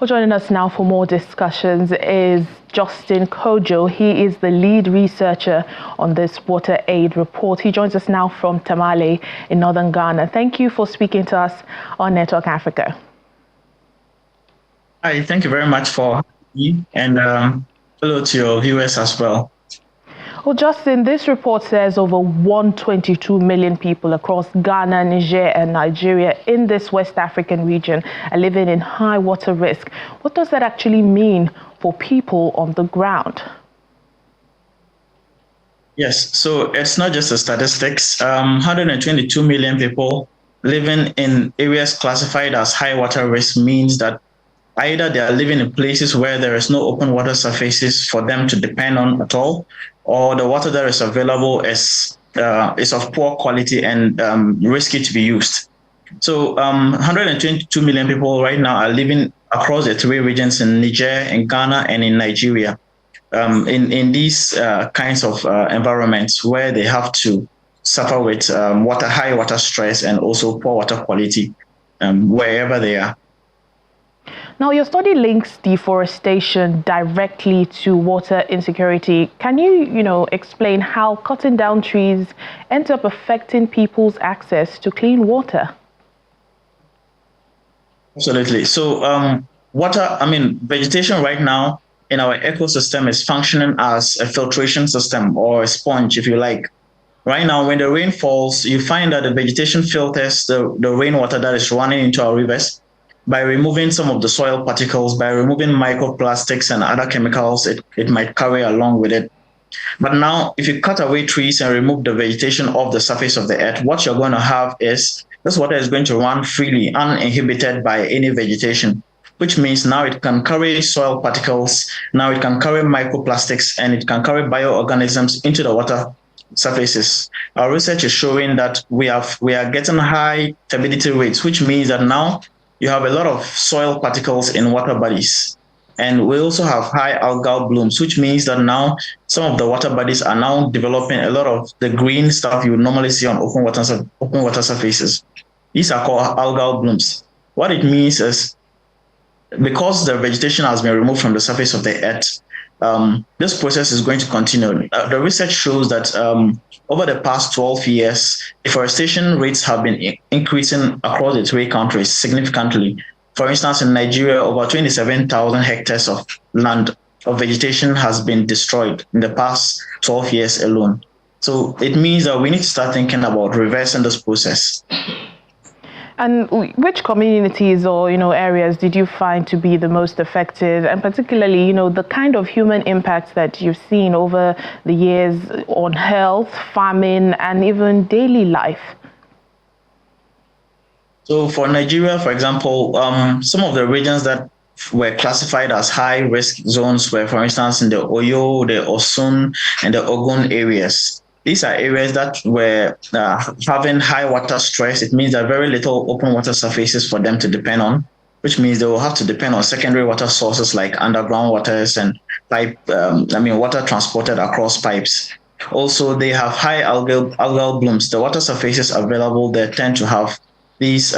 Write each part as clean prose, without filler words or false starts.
Well, joining us now for more discussions is Justin Kojo. He is the lead researcher on this water aid report. He joins us now from Tamale in northern Ghana. Thank you for speaking to us on Network Africa. Hi, thank you very much for having me, and hello to your viewers as well. Well, Justin, this report says over 122 million people across Ghana, Niger and Nigeria in this West African region are living in high water risk. What does that actually mean for people on the ground? Yes, so it's not just the statistics. 122 million people living in areas classified as high water risk means that either they are living in places where there is no open water surfaces for them to depend on at all, or the water that is available is of poor quality and risky to be used. So 122 million people right now are living across the three regions in Niger, in Ghana, and in Nigeria, in these kinds of environments where they have to suffer with high water stress and also poor water quality wherever they are. Now, your study links deforestation directly to water insecurity. Can you, explain how cutting down trees ends up affecting people's access to clean water? Absolutely. So, vegetation right now in our ecosystem is functioning as a filtration system or a sponge, if you like. Right now, when the rain falls, you find that the vegetation filters the rainwater that is running into our rivers by removing some of the soil particles, by removing microplastics and other chemicals it might carry along with it. But now, if you cut away trees and remove the vegetation off the surface of the earth, what you're going to have is this water is going to run freely, uninhibited by any vegetation, which means now it can carry soil particles, now it can carry microplastics, and it can carry bioorganisms into the water surfaces. Our research is showing that we are getting high turbidity rates, which means that now you have a lot of soil particles in water bodies. And we also have high algal blooms, which means that now some of the water bodies are now developing a lot of the green stuff you would normally see on open water surfaces. These are called algal blooms. What it means is because the vegetation has been removed from the surface of the earth, this process is going to continue. The research shows that over the past 12 years, deforestation rates have been increasing across the three countries significantly. For instance, in Nigeria, over 27,000 hectares of land of vegetation has been destroyed in the past 12 years alone. So it means that we need to start thinking about reversing this process. And which communities or, areas did you find to be the most affected? And particularly, the kind of human impacts that you've seen over the years on health, farming, and even daily life? So for Nigeria, for example, some of the regions that were classified as high-risk zones were, for instance, in the Oyo, the Osun, and the Ogun areas. These are areas that were having high water stress. It means there are very little open water surfaces for them to depend on, which means they will have to depend on secondary water sources like underground waters and water transported across pipes. Also, they have high algal blooms. The water surfaces available there tend to have these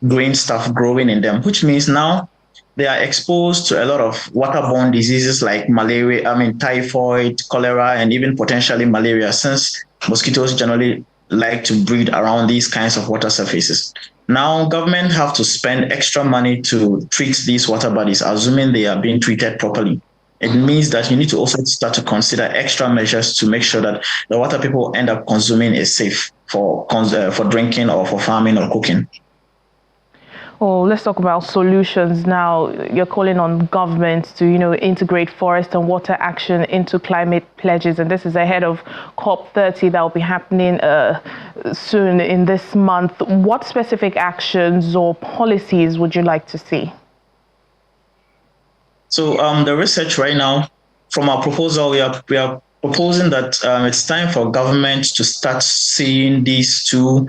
green stuff growing in them, which means now they are exposed to a lot of waterborne diseases like malaria, typhoid, cholera, and even potentially malaria, since mosquitoes generally like to breed around these kinds of water surfaces. Now, government have to spend extra money to treat these water bodies, assuming they are being treated properly. It means that you need to also start to consider extra measures to make sure that the water people end up consuming is safe for drinking or for farming or cooking. Well, let's talk about solutions now. You're calling on governments to, integrate forest and water action into climate pledges. And this is ahead of COP30 that will be happening soon in this month. What specific actions or policies would you like to see? So the research right now, from our proposal, we are proposing that it's time for government to start seeing these two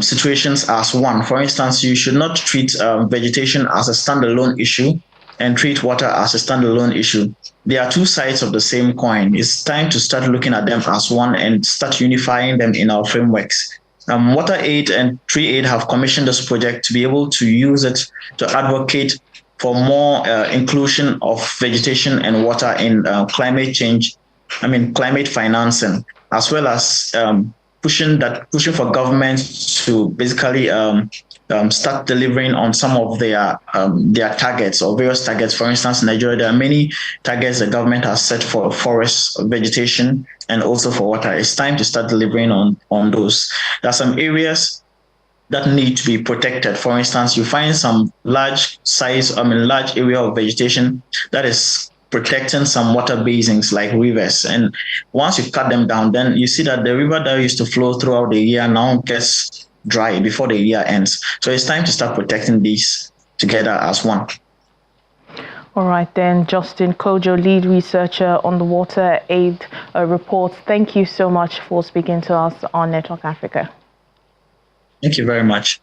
situations as one. For instance, you should not treat vegetation as a standalone issue and treat water as a standalone issue. They are two sides of the same coin. It's time to start looking at them as one and start unifying them in our frameworks. Water Aid and Tree Aid have commissioned this project to be able to use it to advocate for more inclusion of vegetation and water in climate financing, as well as pushing for governments to basically start delivering on some of their targets or various targets. For instance, in Nigeria, there are many targets the government has set for forest vegetation and also for water. It's time to start delivering on those. There are some areas that need to be protected. For instance, you find some large area of vegetation that is protecting some water basins like rivers. And once you cut them down, then you see that the river that used to flow throughout the year now gets dry before the year ends. So it's time to start protecting these together as one. All right then, Justin Kojo, lead researcher on the Water Aid report. Thank you so much for speaking to us on Network Africa. Thank you very much.